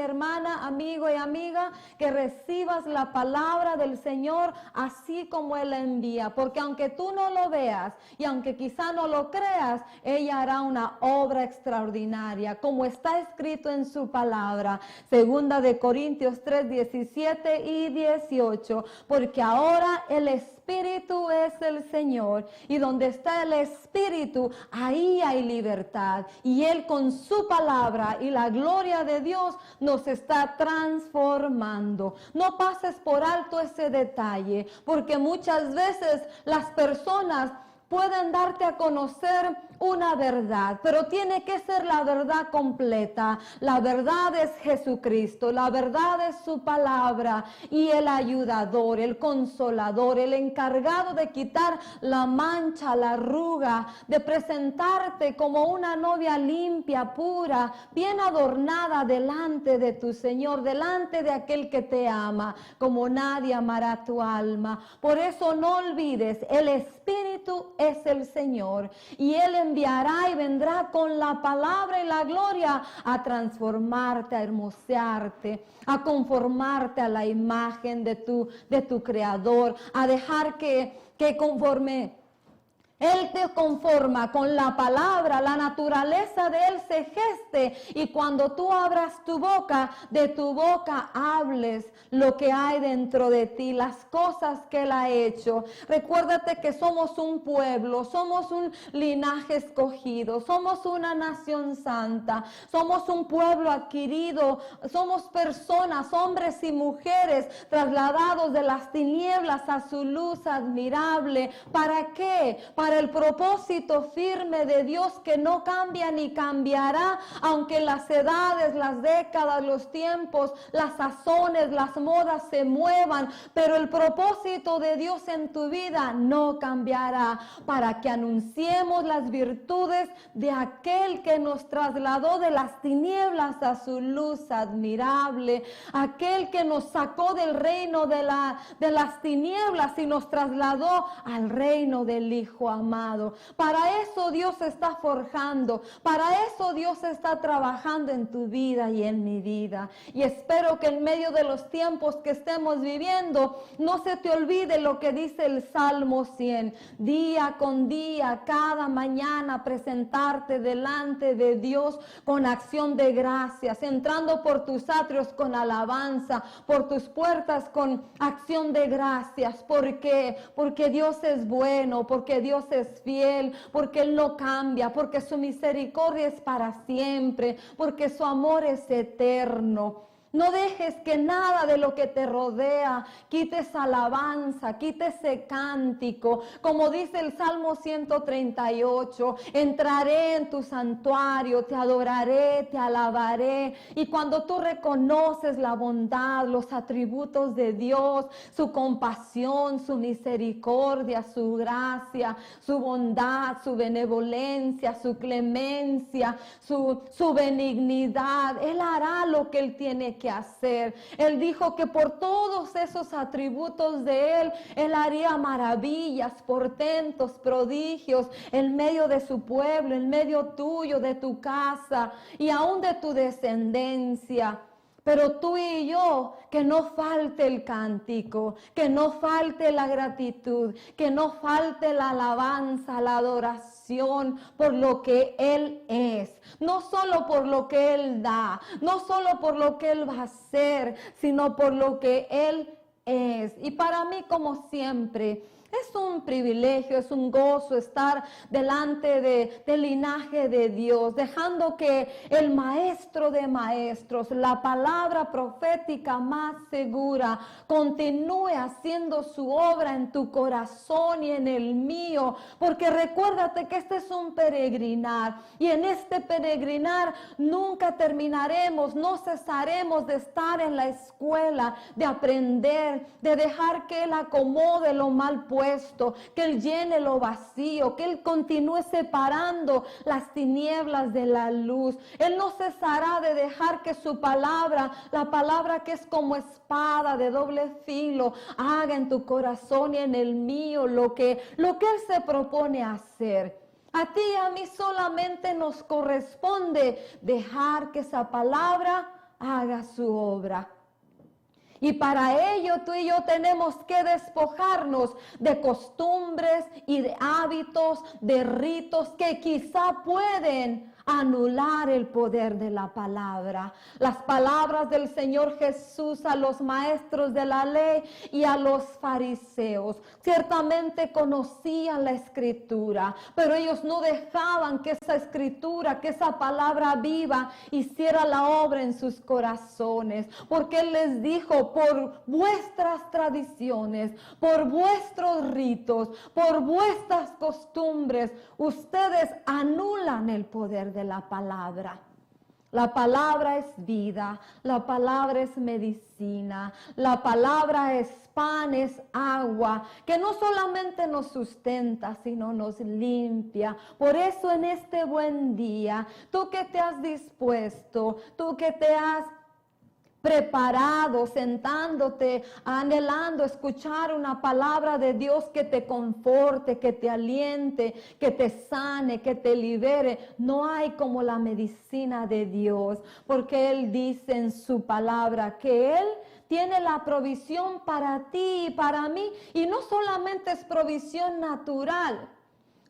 hermana, amigo y amiga, que recibas la palabra del Señor así como Él la envía, porque aunque tú no lo veas y aunque quizá no lo creas, ella hará una obra extraordinaria, como está escrito en su palabra. Segunda de Corintios 3, 17 y 18, porque ahora el Espíritu es el Señor, y donde está el Espíritu, ahí hay libertad, y Él con su palabra y la gloria de Dios nos está transformando. No pases por alto ese detalle, porque muchas veces las personas pueden darte a conocer una verdad, pero tiene que ser la verdad completa. La verdad es Jesucristo, la verdad es su palabra, y el ayudador, el consolador, el encargado de quitar la mancha, la arruga, de presentarte como una novia limpia, pura, bien adornada delante de tu Señor, delante de aquel que te ama, como nadie amará tu alma. Por eso no olvides, el Espíritu es el Señor, y Él enviará y vendrá con la palabra y la gloria a transformarte, a hermosearte, a conformarte a la imagen de tu Creador, a dejar que conforme Él te conforma con la palabra, la naturaleza de Él se geste, y cuando tú abras tu boca, de tu boca hables lo que hay dentro de ti, las cosas que Él ha hecho. Recuérdate que somos un pueblo, somos un linaje escogido, somos una nación santa, somos un pueblo adquirido, somos personas, hombres y mujeres trasladados de las tinieblas a su luz admirable. ¿Para qué? Para el propósito firme de Dios que no cambia ni cambiará, aunque las edades, las décadas, los tiempos, las sazones, las modas se muevan, pero el propósito de Dios en tu vida no cambiará, para que anunciemos las virtudes de aquel que nos trasladó de las tinieblas a su luz admirable, aquel que nos sacó del reino de las tinieblas y nos trasladó al reino del Hijo amado. Para eso Dios está forjando, para eso Dios está trabajando en tu vida y en mi vida. Y espero que en medio de los tiempos que estemos viviendo, no se te olvide lo que dice el Salmo 100. Día con día, cada mañana, presentarte delante de Dios con acción de gracias, entrando por tus atrios con alabanza, por tus puertas con acción de gracias. ¿Por qué? Porque Dios es bueno, porque Dios es fiel, porque Él no cambia, porque su misericordia es para siempre, porque su amor es eterno. No dejes que nada de lo que te rodea quite esa alabanza, quite ese cántico. Como dice el Salmo 138, entraré en tu santuario, te adoraré, te alabaré. Y cuando tú reconoces la bondad, los atributos de Dios, su compasión, su misericordia, su gracia, su bondad, su benevolencia, su clemencia, su benignidad, Él hará lo que Él tiene que hacer. Él dijo que por todos esos atributos de Él, Él haría maravillas, portentos, prodigios en medio de su pueblo, en medio tuyo, de tu casa y aún de tu descendencia. Pero tú y yo, que no falte el cántico, que no falte la gratitud, que no falte la alabanza, la adoración por lo que Él es. No solo por lo que Él da, no solo por lo que Él va a hacer, sino por lo que Él es. Y para mí, como siempre, es un privilegio, es un gozo estar delante del linaje de Dios, dejando que el maestro de maestros, la palabra profética más segura, continúe haciendo su obra en tu corazón y en el mío, porque recuérdate que este es un peregrinar, y en este peregrinar nunca terminaremos, no cesaremos de estar en la escuela, de aprender, de dejar que Él acomode lo mal puesto, que Él llene lo vacío, que Él continúe separando las tinieblas de la luz. Él no cesará de dejar que su palabra, la palabra que es como espada de doble filo, haga en tu corazón y en el mío lo que Él se propone hacer. A ti y a mí solamente nos corresponde dejar que esa palabra haga su obra. Y para ello tú y yo tenemos que despojarnos de costumbres y de hábitos, de ritos que quizá pueden anular el poder de la palabra. Las palabras del Señor Jesús a los maestros de la ley y a los fariseos ciertamente conocían la escritura, pero ellos no dejaban que esa escritura, que esa palabra viva hiciera la obra en sus corazones, porque Él les dijo: por vuestras tradiciones, por vuestros ritos, por vuestras costumbres, ustedes anulan el poder de la palabra. La palabra es vida, la palabra es medicina, la palabra es pan, es agua, que no solamente nos sustenta, sino nos limpia. Por eso en este buen día, tú que te has dispuesto, tú que te has preparado, sentándote, anhelando escuchar una palabra de Dios que te conforte, que te aliente, que te sane, que te libere. No hay como la medicina de Dios, porque Él dice en su palabra que Él tiene la provisión para ti y para mí, y no solamente es provisión natural,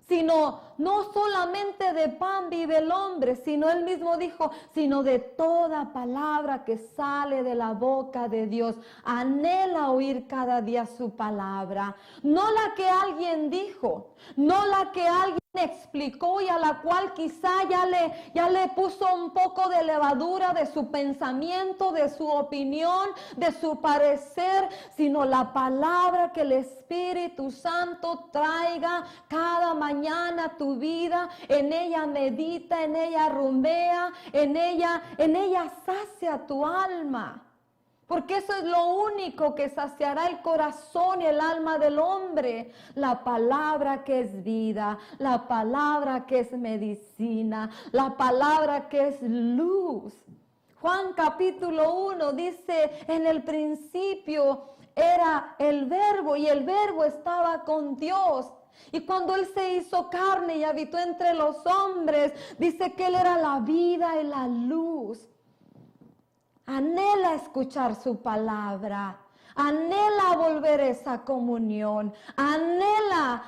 sino no solamente de pan vive el hombre, sino Él mismo dijo, sino de toda palabra que sale de la boca de Dios. Anhela oír cada día su palabra, no la que alguien dijo, no la que alguien explicó y a la cual quizá ya le puso un poco de levadura de su pensamiento, de su opinión, de su parecer, sino la palabra que el Espíritu Santo traiga cada mañana a tu vida. En ella medita, en ella rumbea, en ella sacia tu alma. Porque eso es lo único que saciará el corazón y el alma del hombre. La palabra que es vida, la palabra que es medicina, la palabra que es luz. Juan capítulo 1 dice, en el principio era el verbo y el verbo estaba con Dios. Y cuando Él se hizo carne y habitó entre los hombres, dice que Él era la vida y la luz. Anhela escuchar su palabra, anhela volver a esa comunión, anhela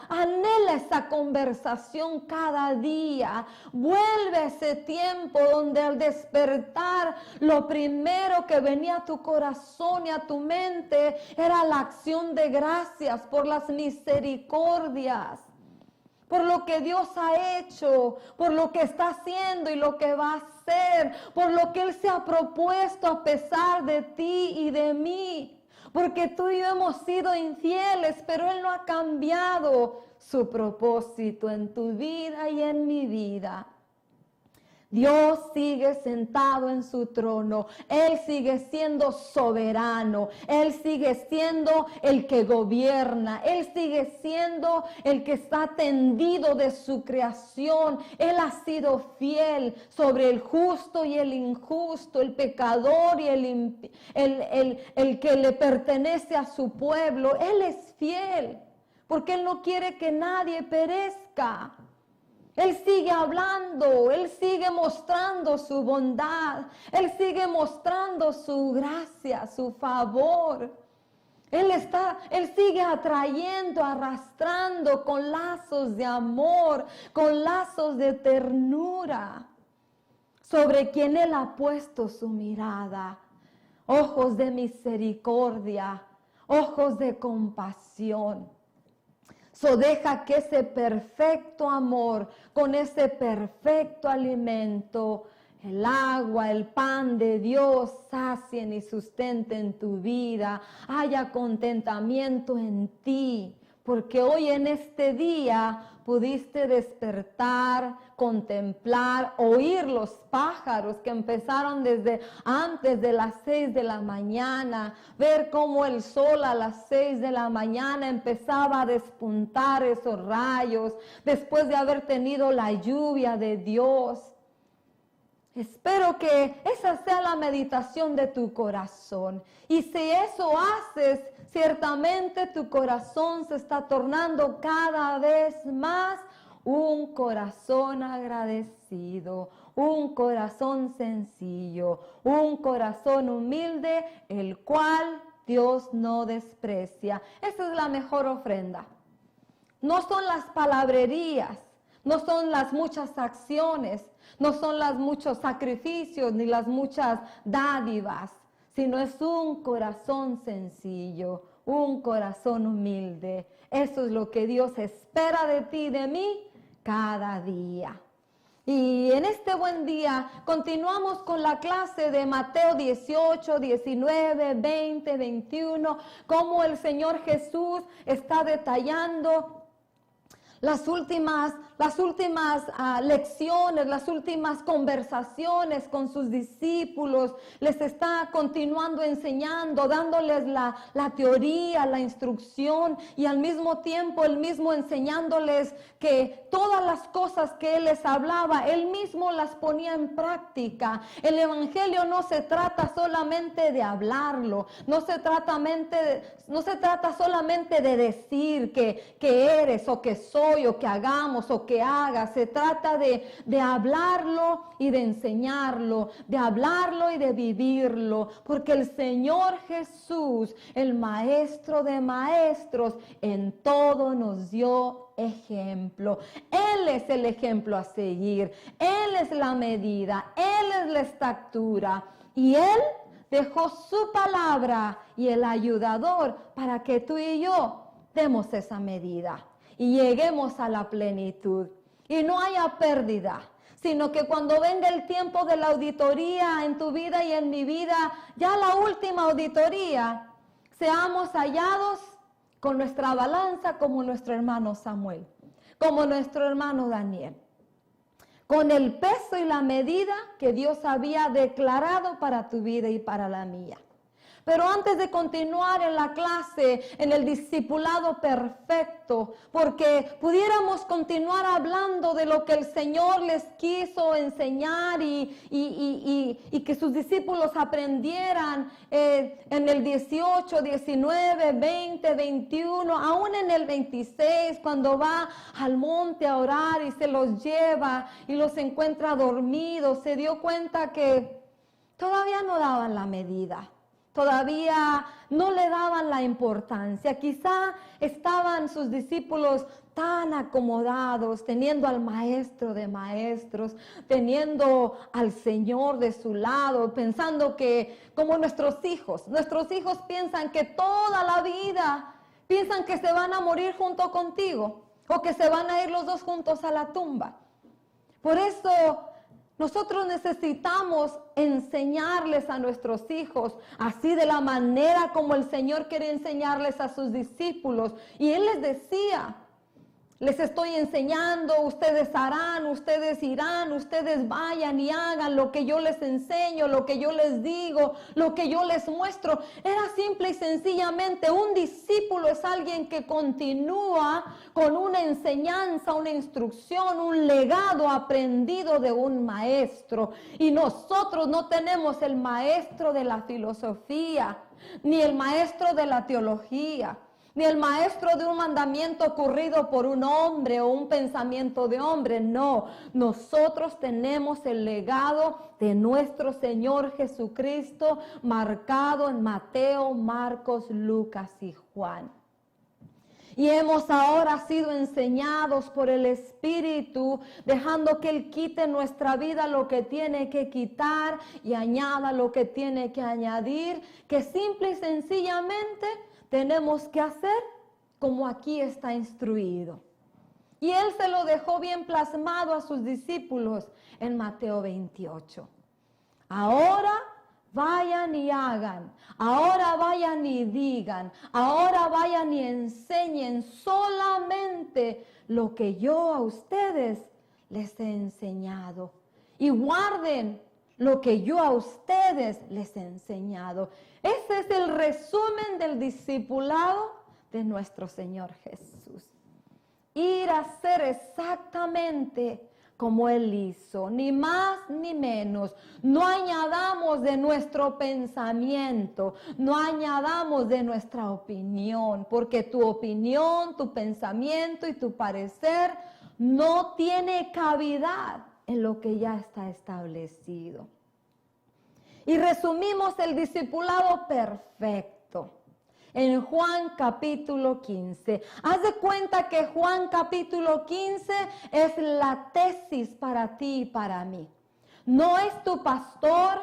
esa conversación cada día. Vuelve a ese tiempo donde al despertar lo primero que venía a tu corazón y a tu mente era la acción de gracias por las misericordias, por lo que Dios ha hecho, por lo que está haciendo y lo que va a hacer, por lo que Él se ha propuesto a pesar de ti y de mí. Porque tú y yo hemos sido infieles, pero Él no ha cambiado su propósito en tu vida y en mi vida. Dios sigue sentado en su trono, Él sigue siendo soberano, Él sigue siendo el que gobierna, Él sigue siendo el que está tendido de su creación. Él ha sido fiel sobre el justo y el injusto, el pecador y el que le pertenece a su pueblo. Él es fiel porque Él no quiere que nadie perezca. Él sigue hablando, Él sigue mostrando su bondad, Él sigue mostrando su gracia, su favor. Él sigue atrayendo, arrastrando con lazos de amor, con lazos de ternura, sobre quien Él ha puesto su mirada. Ojos de misericordia, ojos de compasión. Deja que ese perfecto amor, con ese perfecto alimento, el agua, el pan de Dios, sacien y sustenten tu vida. Haya contentamiento en ti, porque hoy en este día pudiste despertar, contemplar, oír los pájaros que empezaron desde antes de las 6 de la mañana, ver cómo el sol a las 6 de la mañana empezaba a despuntar esos rayos, después de haber tenido la lluvia de Dios. Espero que esa sea la meditación de tu corazón. Y si eso haces, ciertamente tu corazón se está tornando cada vez más un corazón agradecido, un corazón sencillo, un corazón humilde, el cual Dios no desprecia. Esa es la mejor ofrenda. No son las palabrerías, no son las muchas acciones, no son los muchos sacrificios ni las muchas dádivas, sino es un corazón sencillo, un corazón humilde. Eso es lo que Dios espera de ti y de mí cada día. Y en este buen día continuamos con la clase de Mateo 18, 19, 20, 21, cómo el Señor Jesús está detallando las últimas lecciones, las últimas conversaciones con sus discípulos. Les está continuando enseñando, dándoles la teoría, la instrucción, y al mismo tiempo Él mismo enseñándoles que todas las cosas que Él les hablaba, Él mismo las ponía en práctica. El Evangelio no se trata solamente de hablarlo, no se trata solamente de decir que eres o que soy o que hagamos o que hagas. Se trata de hablarlo y de enseñarlo, de hablarlo y de vivirlo, porque el Señor Jesús, el Maestro de maestros, en todo nos dio ejemplo. Él es el ejemplo a seguir, Él es la medida, Él es la estatura, y Él dejó su palabra y el ayudador para que tú y yo demos esa medida y lleguemos a la plenitud y no haya pérdida, sino que cuando venga el tiempo de la auditoría en tu vida y en mi vida, ya la última auditoría, seamos hallados con nuestra balanza como nuestro hermano Samuel, como nuestro hermano Daniel, con el peso y la medida que Dios había declarado para tu vida y para la mía. Pero antes de continuar en la clase, en el discipulado perfecto, porque pudiéramos continuar hablando de lo que el Señor les quiso enseñar y que sus discípulos aprendieran en el 18, 19, 20, 21, aún en el 26, cuando va al monte a orar y se los lleva y los encuentra dormidos, se dio cuenta que todavía no daban la medida. Todavía no le daban la importancia. Quizá estaban sus discípulos tan acomodados, teniendo al Maestro de maestros, teniendo al Señor de su lado, pensando que, como nuestros hijos piensan que toda la vida, piensan que se van a morir junto contigo o que se van a ir los dos juntos a la tumba. Por eso nosotros necesitamos enseñarles a nuestros hijos, así de la manera como el Señor quiere enseñarles a sus discípulos. Y Él les decía, les estoy enseñando, ustedes harán, ustedes irán, ustedes vayan y hagan lo que yo les enseño, lo que yo les digo, lo que yo les muestro. Era simple y sencillamente, un discípulo es alguien que continúa con una enseñanza, una instrucción, un legado aprendido de un maestro. Y nosotros no tenemos el maestro de la filosofía, ni el maestro de la teología, ni el maestro de un mandamiento ocurrido por un hombre o un pensamiento de hombre. No, nosotros tenemos el legado de nuestro Señor Jesucristo marcado en Mateo, Marcos, Lucas y Juan. Y hemos ahora sido enseñados por el Espíritu, dejando que Él quite en nuestra vida lo que tiene que quitar y añada lo que tiene que añadir, que simple y sencillamente tenemos que hacer como aquí está instruido. Y Él se lo dejó bien plasmado a sus discípulos en Mateo 28. Ahora vayan y hagan, ahora vayan y digan, ahora vayan y enseñen solamente lo que yo a ustedes les he enseñado. Y guarden lo que yo a ustedes les he enseñado. Ese es el resumen del discipulado de nuestro Señor Jesús. Ir a hacer exactamente como Él hizo, ni más ni menos. No añadamos de nuestro pensamiento, no añadamos de nuestra opinión, porque tu opinión, tu pensamiento y tu parecer no tiene cavidad en lo que ya está establecido. Y resumimos el discipulado perfecto en Juan capítulo 15. Haz de cuenta que Juan capítulo 15 es la tesis para ti y para mí. No es tu pastor,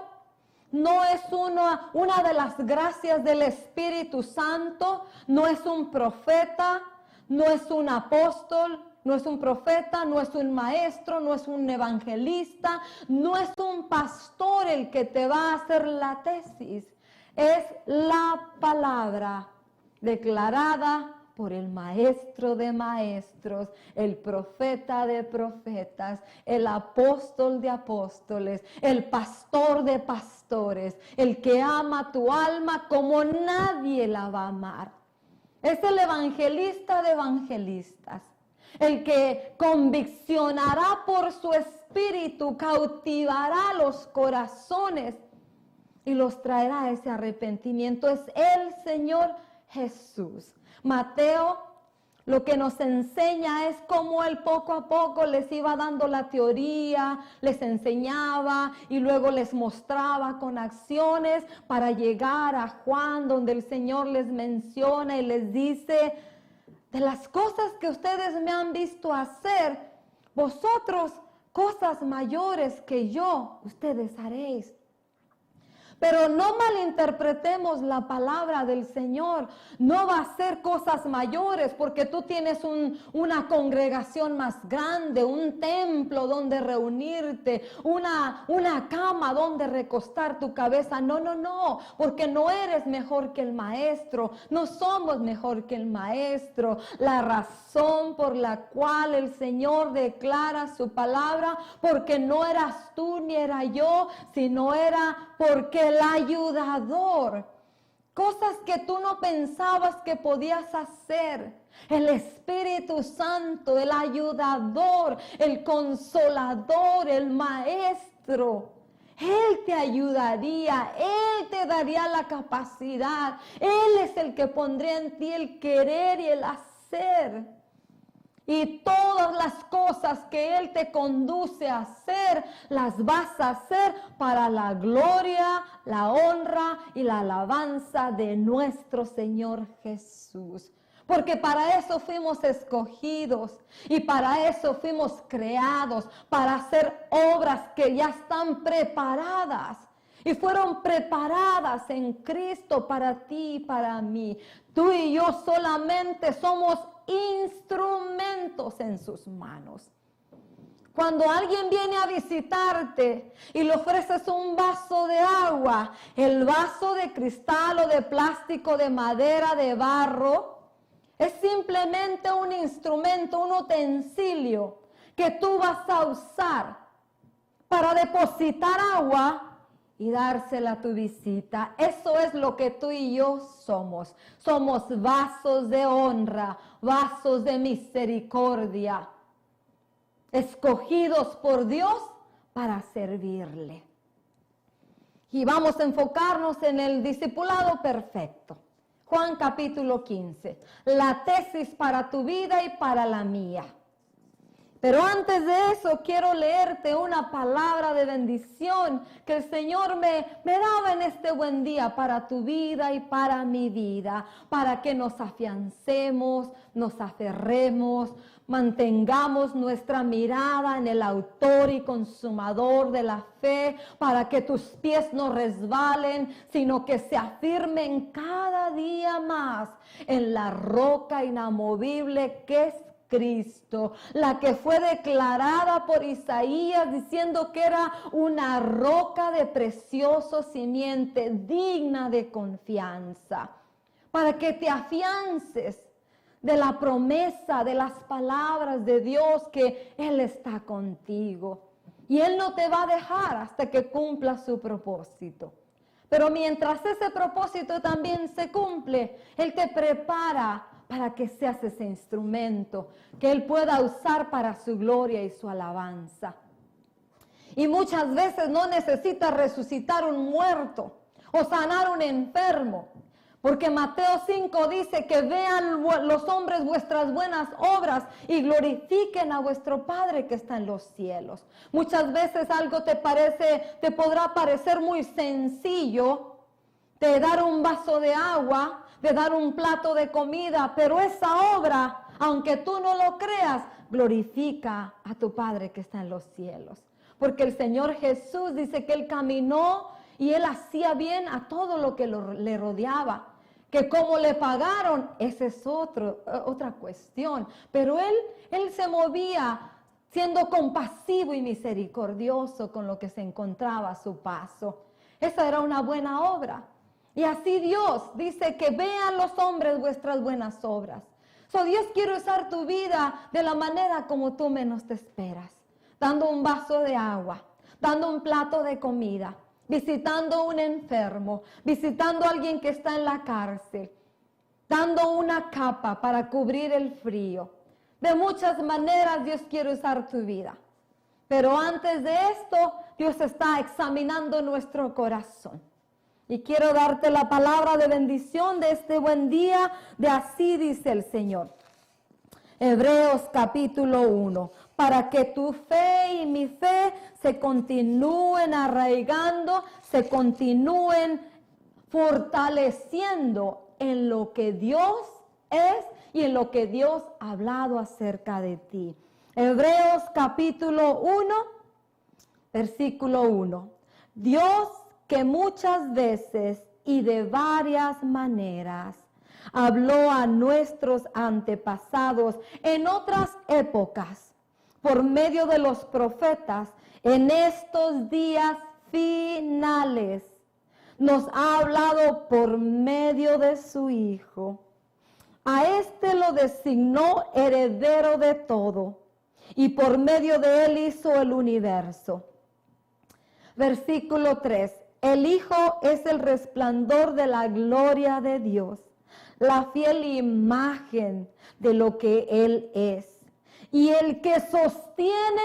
no es una de las gracias del Espíritu Santo, no es un profeta, no es un apóstol, no es un profeta, no es un maestro, no es un evangelista, no es un pastor el que te va a hacer la tesis. Es la palabra declarada por el maestro de maestros, el profeta de profetas, el apóstol de apóstoles, el pastor de pastores, el que ama tu alma como nadie la va a amar. Es el evangelista de evangelistas, el que conviccionará por su espíritu, cautivará los corazones y los traerá a ese arrepentimiento. Es el Señor Jesús. Mateo lo que nos enseña es cómo él poco a poco les iba dando la teoría, les enseñaba y luego les mostraba con acciones para llegar a Juan, donde el Señor les menciona y les dice: de las cosas que ustedes me han visto hacer, vosotros cosas mayores que yo, ustedes haréis. Pero no malinterpretemos la palabra del Señor. No va a ser cosas mayores porque tú tienes una congregación más grande, un templo donde reunirte, una cama donde recostar tu cabeza. No, porque no eres mejor que el maestro. No somos mejor que el maestro. La razón por la cual el Señor declara su palabra, porque no eras tú ni era yo, sino era porque el ayudador, cosas que tú no pensabas que podías hacer, el Espíritu Santo, el ayudador, el consolador, el maestro, Él te ayudaría, Él te daría la capacidad, Él es el que pondría en ti el querer y el hacer. Y todas las cosas que Él te conduce a hacer, las vas a hacer para la gloria, la honra y la alabanza de nuestro Señor Jesús. Porque para eso fuimos escogidos y para eso fuimos creados, para hacer obras que ya están preparadas. Y fueron preparadas en Cristo para ti y para mí. Tú y yo solamente somos instrumentos en sus manos. Cuando alguien viene a visitarte y le ofreces un vaso de agua, el vaso de cristal o de plástico, de madera, de barro, es simplemente un instrumento, un utensilio que tú vas a usar para depositar agua y dársela a tu visita. Eso es lo que tú y yo somos. Somos vasos de honra, vasos de misericordia, escogidos por Dios para servirle. Y vamos a enfocarnos en el discipulado perfecto. Juan capítulo 15, la tesis para tu vida y para la mía. Pero antes de eso quiero leerte una palabra de bendición que el Señor me daba en este buen día para tu vida y para mi vida, para que nos afiancemos, nos aferremos, mantengamos nuestra mirada en el autor y consumador de la fe, para que tus pies no resbalen, sino que se afirmen cada día más en la roca inamovible que es Cristo, la que fue declarada por Isaías diciendo que era una roca de precioso simiente, digna de confianza, para que te afiances de la promesa, de las palabras de Dios, que Él está contigo y Él no te va a dejar hasta que cumpla su propósito. Pero mientras ese propósito también se cumple, Él te prepara para que seas ese instrumento que Él pueda usar para su gloria y su alabanza. Y muchas veces no necesitas resucitar un muerto o sanar un enfermo. Porque Mateo 5 dice que vean los hombres vuestras buenas obras y glorifiquen a vuestro Padre que está en los cielos. Muchas veces algo te podrá parecer muy sencillo, de dar un vaso de agua, de dar un plato de comida, pero esa obra, aunque tú no lo creas, glorifica a tu Padre que está en los cielos. Porque el Señor Jesús dice que Él caminó y Él hacía bien a todo lo que le rodeaba. Que cómo le pagaron, esa es otra cuestión. Pero Él se movía siendo compasivo y misericordioso con lo que se encontraba a su paso. Esa era una buena obra. Y así Dios dice que vean los hombres vuestras buenas obras. Dios quiere usar tu vida de la manera como tú menos te esperas. Dando un vaso de agua, dando un plato de comida, visitando a un enfermo, visitando a alguien que está en la cárcel, dando una capa para cubrir el frío. De muchas maneras Dios quiere usar tu vida. Pero antes de esto, Dios está examinando nuestro corazón. Y quiero darte la palabra de bendición de este buen día, de así dice el Señor. Hebreos capítulo 1. Para que tu fe y mi fe se continúen arraigando, se continúen fortaleciendo en lo que Dios es y en lo que Dios ha hablado acerca de ti. Hebreos capítulo 1, versículo 1. Dios que muchas veces y de varias maneras habló a nuestros antepasados en otras épocas, por medio de los profetas, en estos días finales, nos ha hablado por medio de su Hijo. A este lo designó heredero de todo, y por medio de él hizo el universo. Versículo 3. El Hijo es el resplandor de la gloria de Dios, la fiel imagen de lo que Él es, y el que sostiene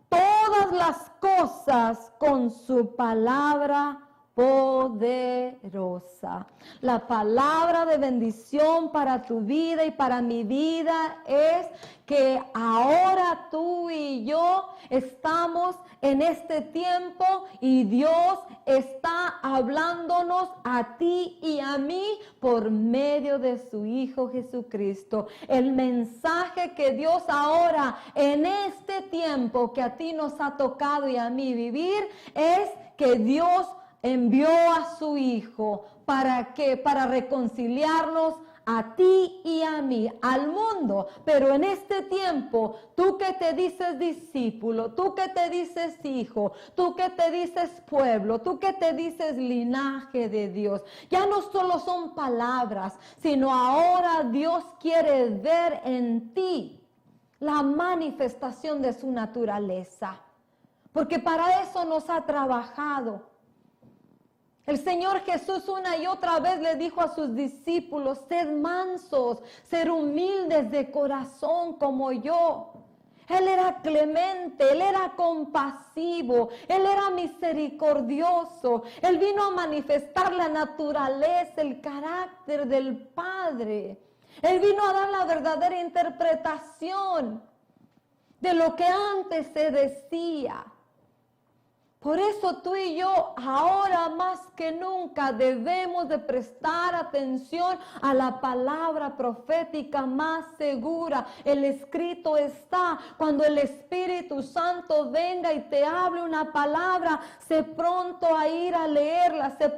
todas las cosas con su palabra poderosa. La palabra de bendición para tu vida y para mi vida es que ahora tú y yo estamos en este tiempo y Dios está hablándonos a ti y a mí por medio de su Hijo Jesucristo. El mensaje que Dios ahora en este tiempo que a ti nos ha tocado y a mí vivir es que Dios envió a su Hijo para reconciliarnos a ti y a mí, al mundo. Pero en este tiempo, tú que te dices discípulo, tú que te dices hijo, tú que te dices pueblo, tú que te dices linaje de Dios, ya no solo son palabras, sino ahora Dios quiere ver en ti la manifestación de su naturaleza, porque para eso nos ha trabajado. El Señor Jesús una y otra vez le dijo a sus discípulos: sed mansos, ser humildes de corazón como yo. Él era clemente, Él era compasivo, Él era misericordioso. Él vino a manifestar la naturaleza, el carácter del Padre. Él vino a dar la verdadera interpretación de lo que antes se decía. Por eso tú y yo ahora más que nunca debemos de prestar atención a la palabra profética más segura. El escrito está: cuando el Espíritu Santo venga y te hable una palabra, sé pronto a ir a leerla, sé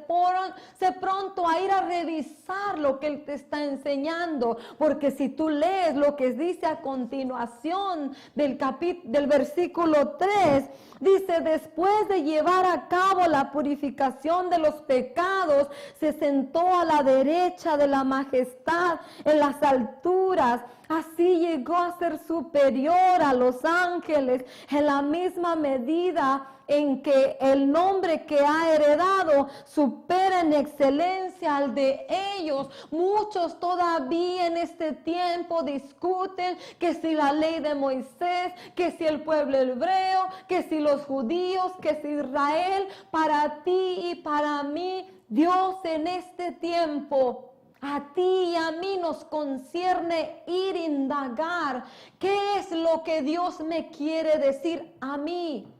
pronto a ir a revisar lo que Él te está enseñando. Porque si tú lees lo que dice a continuación del versículo 3, dice: después de llevar a cabo la purificación de los pecados, se sentó a la derecha de la majestad en las alturas. Así llegó a ser superior a los ángeles en la misma medida en que el nombre que ha heredado supera en excelencia al de ellos. Muchos todavía en este tiempo discuten que si la ley de Moisés, que si el pueblo hebreo, que si los judíos, que si Israel. Para ti y para mí, Dios en este tiempo A ti y a mí nos concierne ir a indagar qué es lo que Dios me quiere decir a mí.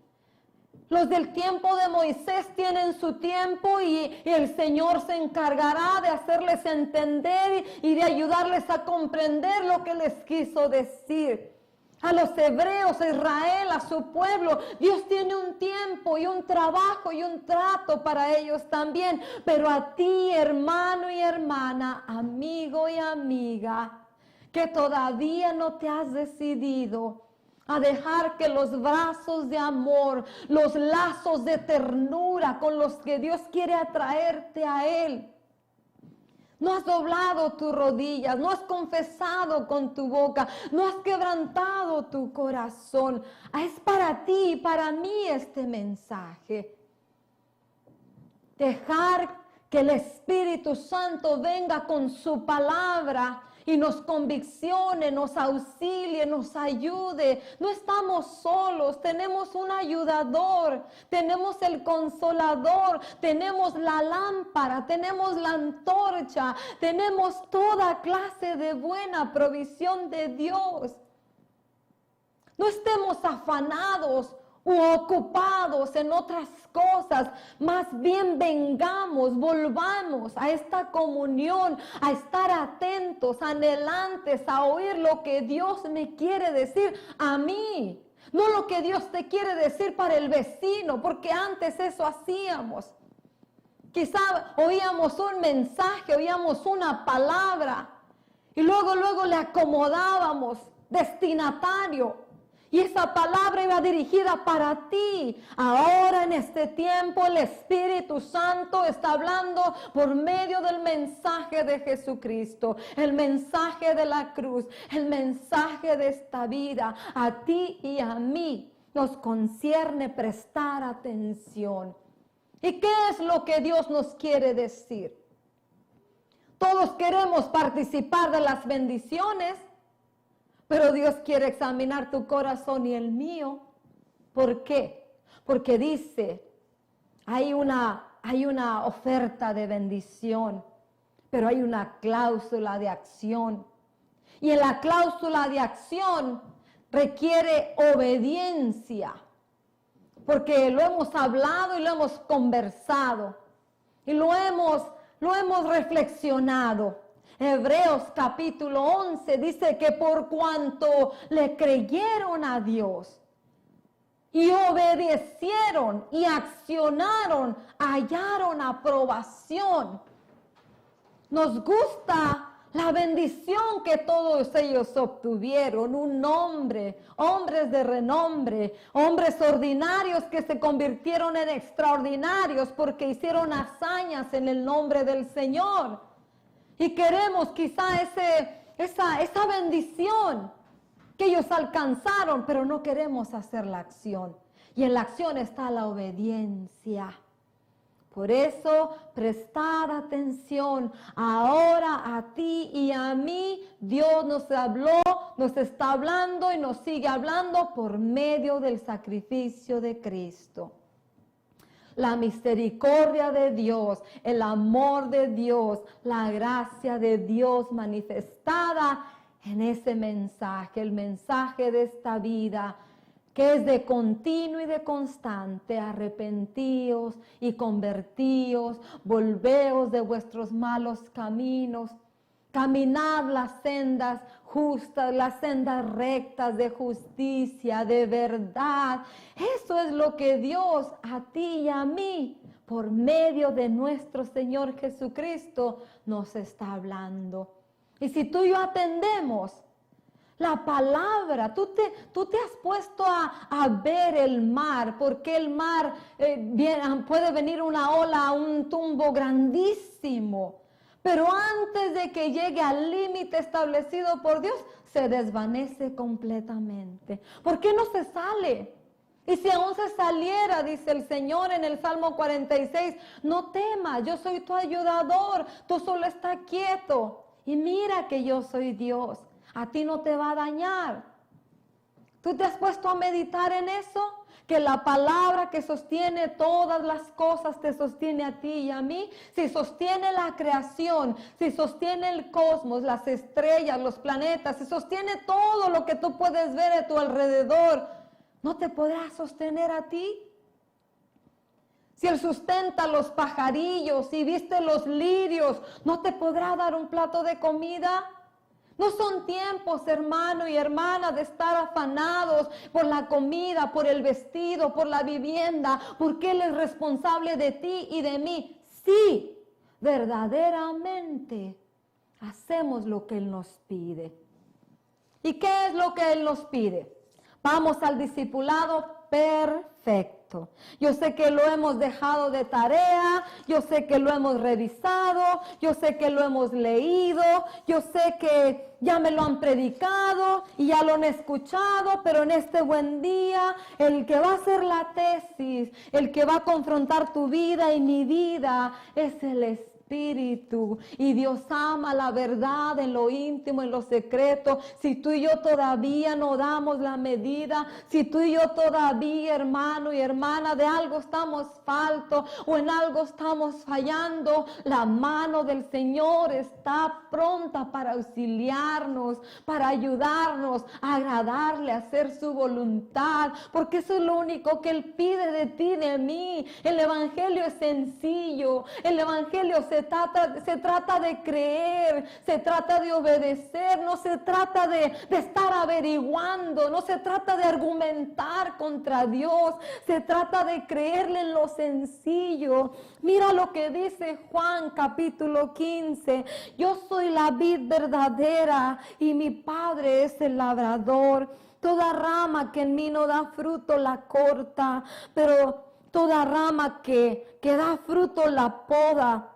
Los del tiempo de Moisés tienen su tiempo y el Señor se encargará de hacerles entender y de ayudarles a comprender lo que les quiso decir. A los hebreos, a Israel, a su pueblo, Dios tiene un tiempo y un trabajo y un trato para ellos también. Pero a ti, hermano y hermana, amigo y amiga, que todavía no te has decidido a dejar que los brazos de amor, los lazos de ternura con los que Dios quiere atraerte a Él. No has doblado tus rodillas, no has confesado con tu boca, no has quebrantado tu corazón. Es para ti y para mí este mensaje. Dejar que el Espíritu Santo venga con su palabra y nos conviccione, nos auxilie, nos ayude. No estamos solos, tenemos un ayudador, tenemos el consolador, tenemos la lámpara, tenemos la antorcha, tenemos toda clase de buena provisión de Dios. No estemos afanados u ocupados en otras cosas, más bien volvamos a esta comunión, a estar atentos, anhelantes, a oír lo que Dios me quiere decir a mí, no lo que Dios te quiere decir para el vecino, porque antes eso hacíamos. Quizá oíamos un mensaje, oíamos una palabra y luego le acomodábamos destinatario. Y esa palabra iba dirigida para ti. Ahora en este tiempo el Espíritu Santo está hablando por medio del mensaje de Jesucristo, el mensaje de la cruz, el mensaje de esta vida. A ti y a mí nos concierne prestar atención. ¿Y qué es lo que Dios nos quiere decir? Todos queremos participar de las bendiciones, pero Dios quiere examinar tu corazón y el mío. ¿Por qué? Porque dice, hay una oferta de bendición, pero hay una cláusula de acción. Y en la cláusula de acción requiere obediencia, porque lo hemos hablado y lo hemos conversado y lo hemos reflexionado. Hebreos capítulo 11 dice que por cuanto le creyeron a Dios y obedecieron y accionaron, hallaron aprobación. Nos gusta la bendición que todos ellos obtuvieron, un nombre, hombres de renombre, hombres ordinarios que se convirtieron en extraordinarios porque hicieron hazañas en el nombre del Señor. Y queremos quizá esa bendición que ellos alcanzaron, pero no queremos hacer la acción. Y en la acción está la obediencia. Por eso, prestad atención. Ahora a ti y a mí, Dios nos habló, nos está hablando y nos sigue hablando por medio del sacrificio de Cristo. La misericordia de Dios, el amor de Dios, la gracia de Dios manifestada en ese mensaje, el mensaje de esta vida, que es de continuo y de constante. Arrepentíos y convertíos, volveos de vuestros malos caminos, caminad las sendas justas, las sendas rectas de justicia, de verdad. Eso es lo que Dios a ti y a mí, por medio de nuestro Señor Jesucristo, nos está hablando. Y si tú y yo atendemos la palabra, tú te has puesto a ver el mar, porque el mar puede venir una ola, un tumbo grandísimo. Pero antes de que llegue al límite establecido por Dios, se desvanece completamente. ¿Por qué no se sale? Y si aún se saliera, dice el Señor en el Salmo 46, no temas, yo soy tu ayudador, tú solo estás quieto. Y mira que yo soy Dios, a ti no te va a dañar. ¿Tú te has puesto a meditar en eso? Que la palabra que sostiene todas las cosas te sostiene a ti y a mí. Si sostiene la creación, si sostiene el cosmos, las estrellas, los planetas, si sostiene todo lo que tú puedes ver a tu alrededor, ¿no te podrá sostener a ti? Si Él sustenta los pajarillos y viste los lirios, ¿no te podrá dar un plato de comida? No son tiempos, hermano y hermana, de estar afanados por la comida, por el vestido, por la vivienda, porque Él es responsable de ti y de mí. Sí, verdaderamente hacemos lo que Él nos pide. ¿Y qué es lo que Él nos pide? Vamos al discipulado perfecto. Yo sé que lo hemos dejado de tarea, yo sé que lo hemos revisado, yo sé que lo hemos leído, yo sé que ya me lo han predicado y ya lo han escuchado, pero en este buen día, el que va a hacer la tesis, el que va a confrontar tu vida y mi vida, es el Espíritu. Y Dios ama la verdad en lo íntimo, en lo secreto. Si tú y yo todavía no damos la medida, si tú y yo todavía, hermano y hermana, de algo estamos falto o en algo estamos fallando, la mano del Señor está pronta para auxiliarnos, para ayudarnos a agradarle, a hacer su voluntad, porque eso es lo único que Él pide de ti, de mí. El evangelio es sencillo, el evangelio se trata de creer, se trata de obedecer, no se trata de estar averiguando, no se trata de argumentar contra Dios, se trata de creerle en lo sencillo. Mira lo que dice Juan capítulo 15, yo soy la vid verdadera y mi Padre es el labrador. Toda rama que en mí no da fruto la corta, pero toda rama que da fruto la poda,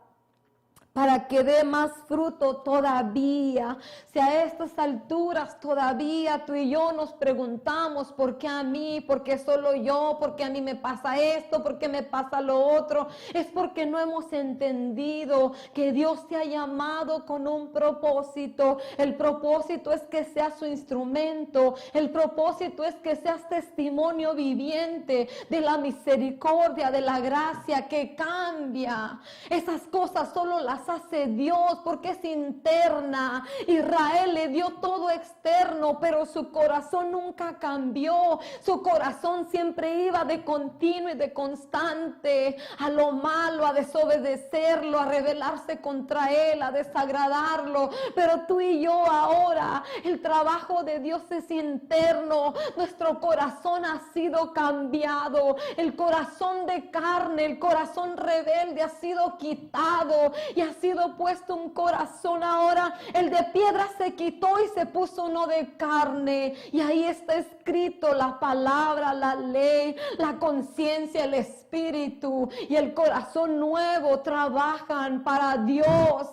para que dé más fruto todavía. Si a estas alturas todavía tú y yo nos preguntamos, ¿por qué a mí? ¿Por qué solo yo? ¿Por qué a mí me pasa esto? ¿Por qué me pasa lo otro? Es porque no hemos entendido que Dios te ha llamado con un propósito. El propósito es que seas su instrumento. El propósito es que seas testimonio viviente de la misericordia, de la gracia que cambia. Esas cosas solo las hace Dios porque es interna. Israel le dio todo externo, pero su corazón nunca cambió. Su corazón siempre iba de continuo y de constante a lo malo, a desobedecerlo, a rebelarse contra Él, a desagradarlo. Pero tú y yo ahora, el trabajo de Dios es interno. Nuestro corazón ha sido cambiado. El corazón de carne, el corazón rebelde ha sido quitado y ha sido puesto un corazón ahora. El de piedra se quitó y se puso uno de carne, y ahí está escrito la palabra, la ley, la conciencia, el espíritu y el corazón nuevo trabajan para Dios.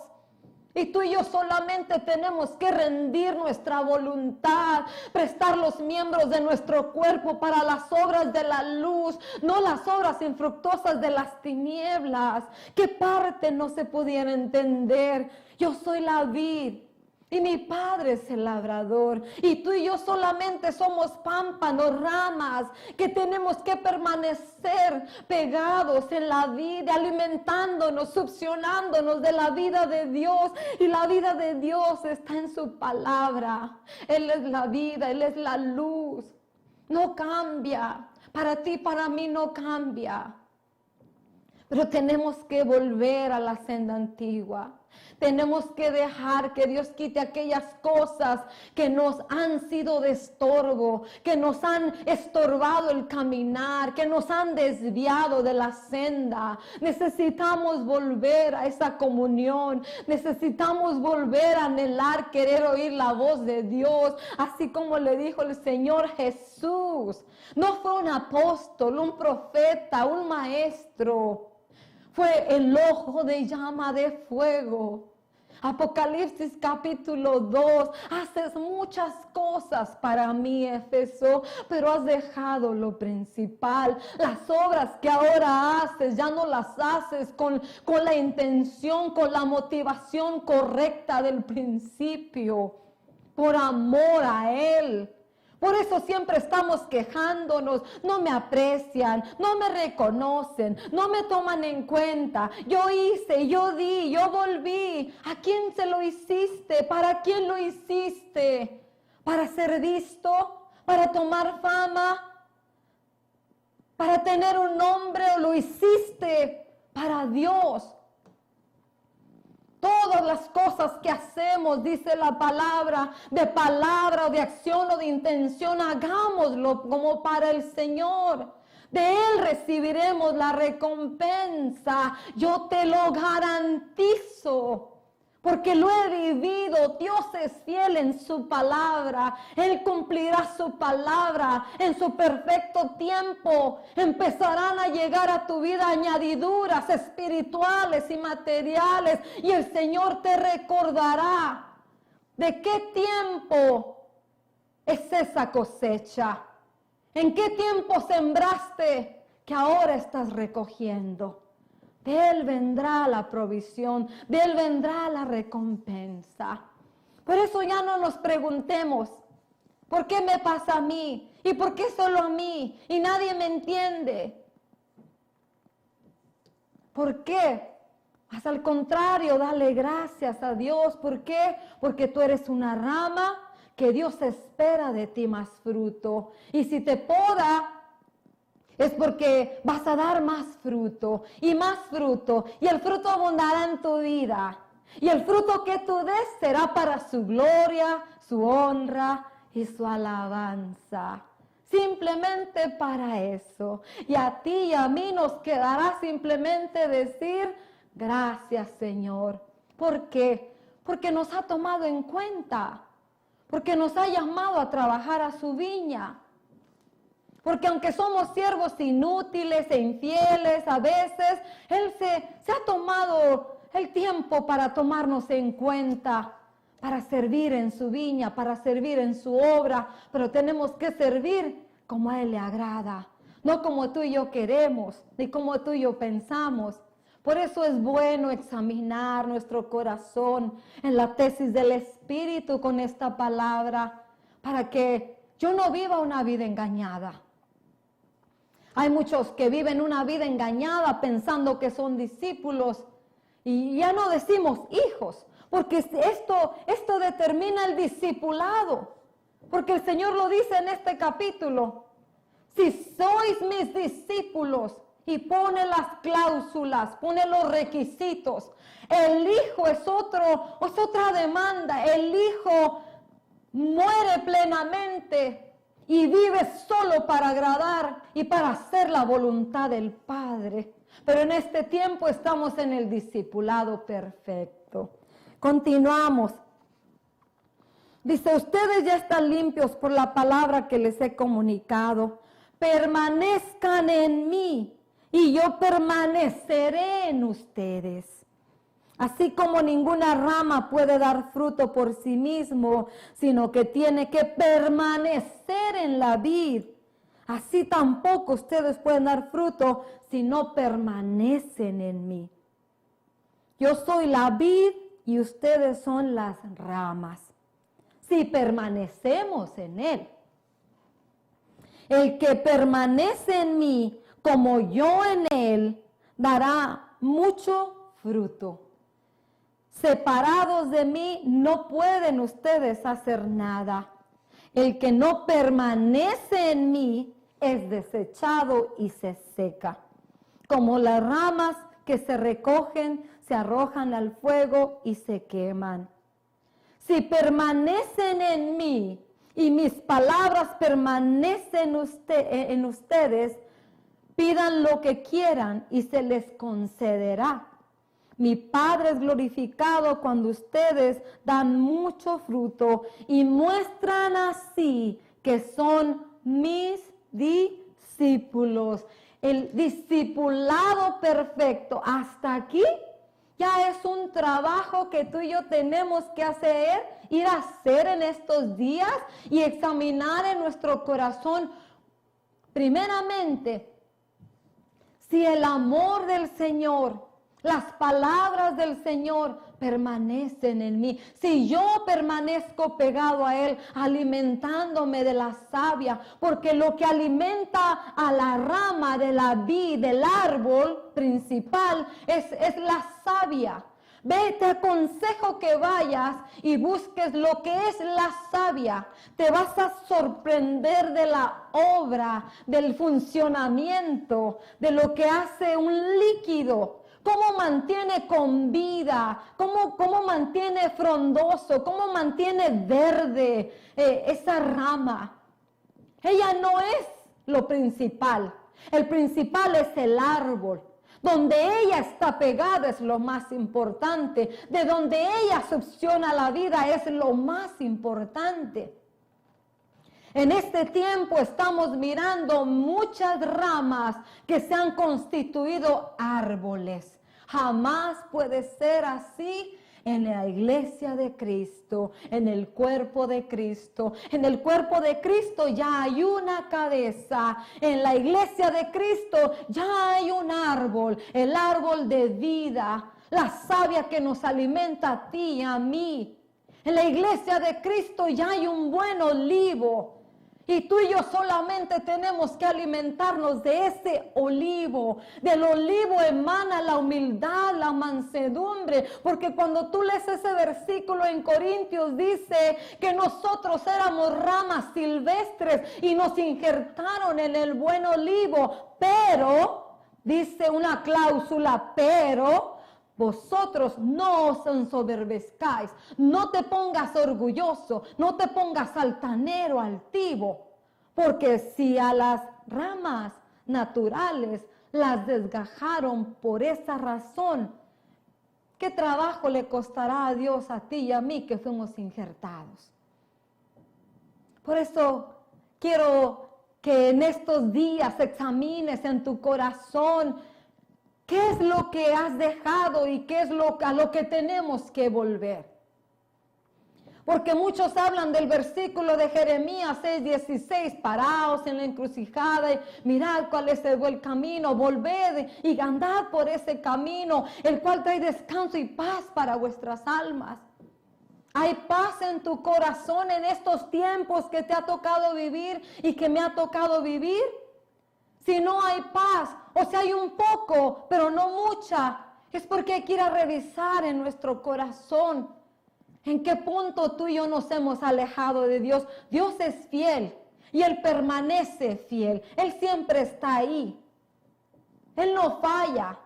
Y tú y yo solamente tenemos que rendir nuestra voluntad, prestar los miembros de nuestro cuerpo para las obras de la luz, no las obras infructuosas de las tinieblas. ¿Qué parte no se pudiera entender? Yo soy la vid y mi Padre es el labrador, y tú y yo solamente somos pámpanos, ramas, que tenemos que permanecer pegados en la vida, alimentándonos, succionándonos de la vida de Dios, y la vida de Dios está en su palabra. Él es la vida, Él es la luz, no cambia, para ti, para mí no cambia, pero tenemos que volver a la senda antigua. Tenemos que dejar que Dios quite aquellas cosas que nos han sido de estorbo, que nos han estorbado el caminar, que nos han desviado de la senda. Necesitamos volver a esa comunión, necesitamos volver a anhelar, querer oír la voz de Dios, así como le dijo el Señor Jesús. No fue un apóstol, un profeta, un maestro. Fue el ojo de llama de fuego. Apocalipsis capítulo 2. Haces muchas cosas para mí, Éfeso, pero has dejado lo principal. Las obras que ahora haces, ya no las haces con la intención, con la motivación correcta del principio. Por amor a Él. Por eso siempre estamos quejándonos, no me aprecian, no me reconocen, no me toman en cuenta. Yo hice, yo di, yo volví. ¿A quién se lo hiciste? ¿Para quién lo hiciste? ¿Para ser visto? ¿Para tomar fama? ¿Para tener un nombre o lo hiciste para Dios? Todas las cosas que hacemos, dice la palabra, de palabra o de acción o de intención, hagámoslo como para el Señor. De Él recibiremos la recompensa. Yo te lo garantizo. Porque lo he vivido. Dios es fiel en su palabra. Él cumplirá su palabra en su perfecto tiempo. Empezarán a llegar a tu vida añadiduras espirituales y materiales. Y el Señor te recordará de qué tiempo es esa cosecha. ¿En qué tiempo sembraste que ahora estás recogiendo? De Él vendrá la provisión, de Él vendrá la recompensa. Por eso ya no nos preguntemos, ¿por qué me pasa a mí? ¿Y por qué solo a mí? Y nadie me entiende. ¿Por qué? Pues al contrario, dale gracias a Dios. ¿Por qué? Porque tú eres una rama que Dios espera de ti más fruto. Y si te poda, es porque vas a dar más fruto y más fruto. Y el fruto abundará en tu vida. Y el fruto que tú des será para su gloria, su honra y su alabanza. Simplemente para eso. Y a ti y a mí nos quedará simplemente decir, gracias Señor. ¿Por qué? Porque nos ha tomado en cuenta. Porque nos ha llamado a trabajar a su viña. Porque aunque somos siervos inútiles e infieles a veces, Él se ha tomado el tiempo para tomarnos en cuenta, para servir en su viña, para servir en su obra. Pero tenemos que servir como a Él le agrada, no como tú y yo queremos, ni como tú y yo pensamos. Por eso es bueno examinar nuestro corazón en la tesis del Espíritu con esta palabra, para que yo no viva una vida engañada. Hay muchos que viven una vida engañada pensando que son discípulos y ya no decimos hijos, porque esto determina el discipulado, porque el Señor lo dice en este capítulo. Si sois mis discípulos, y pone las cláusulas, pone los requisitos. El hijo es otra demanda. El hijo muere plenamente y vive solo para agradar y para hacer la voluntad del Padre. Pero en este tiempo estamos en el discipulado perfecto. Continuamos. Dice, ustedes ya están limpios por la palabra que les he comunicado. Permanezcan en mí y yo permaneceré en ustedes. Así como ninguna rama puede dar fruto por sí mismo, sino que tiene que permanecer en la vid, así tampoco ustedes pueden dar fruto si no permanecen en mí. Yo soy la vid y ustedes son las ramas. Si permanecemos en Él. El que permanece en mí, como yo en Él, dará mucho fruto. Separados de mí no pueden ustedes hacer nada. El que no permanece en mí es desechado y se seca. Como las ramas que se recogen, se arrojan al fuego y se queman. Si permanecen en mí y mis palabras permanecen en ustedes, pidan lo que quieran y se les concederá. Mi Padre es glorificado cuando ustedes dan mucho fruto y muestran así que son mis discípulos. El discipulado perfecto. Hasta aquí ya es un trabajo que tú y yo tenemos que hacer, ir a hacer en estos días y examinar en nuestro corazón. Primeramente, si el amor del Señor, Las palabras del Señor permanecen en mí. Si yo permanezco pegado a Él, alimentándome de la savia, porque lo que alimenta a la rama de la vid, del árbol principal, es la savia. Ve, te aconsejo que vayas y busques lo que es la savia. Te vas a sorprender de la obra, del funcionamiento, de lo que hace un líquido. Cómo mantiene con vida, cómo mantiene frondoso, cómo mantiene verde esa rama. Ella no es lo principal. El principal es el árbol. Donde ella está pegada es lo más importante. De donde ella succiona la vida es lo más importante. En este tiempo estamos mirando muchas ramas que se han constituido árboles. Jamás puede ser así en la iglesia de Cristo, en el cuerpo de Cristo. En el cuerpo de Cristo ya hay una cabeza. En la iglesia de Cristo ya hay un árbol, el árbol de vida, la savia que nos alimenta a ti y a mí. En la iglesia de Cristo ya hay un buen olivo. Y tú y yo solamente tenemos que alimentarnos de ese olivo. Del olivo emana la humildad, la mansedumbre. Porque cuando tú lees ese versículo en Corintios dice que nosotros éramos ramas silvestres y nos injertaron en el buen olivo. Pero, dice una cláusula, pero vosotros no os ensoberbezcáis, no te pongas orgulloso, no te pongas altanero, altivo, porque si a las ramas naturales las desgajaron por esa razón, ¿qué trabajo le costará a Dios, a ti y a mí que fuimos injertados? Por eso quiero que en estos días examines en tu corazón ¿qué es lo que has dejado y qué es a lo que tenemos que volver? Porque muchos hablan del versículo de Jeremías 6:16, paraos en la encrucijada y mirad cuál es el buen camino, volved y andad por ese camino, el cual trae descanso y paz para vuestras almas. ¿Hay paz en tu corazón en estos tiempos que te ha tocado vivir y que me ha tocado vivir? Si no hay paz, o si hay un poco, pero no mucha, es porque hay que ir a revisar en nuestro corazón en qué punto tú y yo nos hemos alejado de Dios. Dios es fiel y Él permanece fiel. Él siempre está ahí. Él no falla.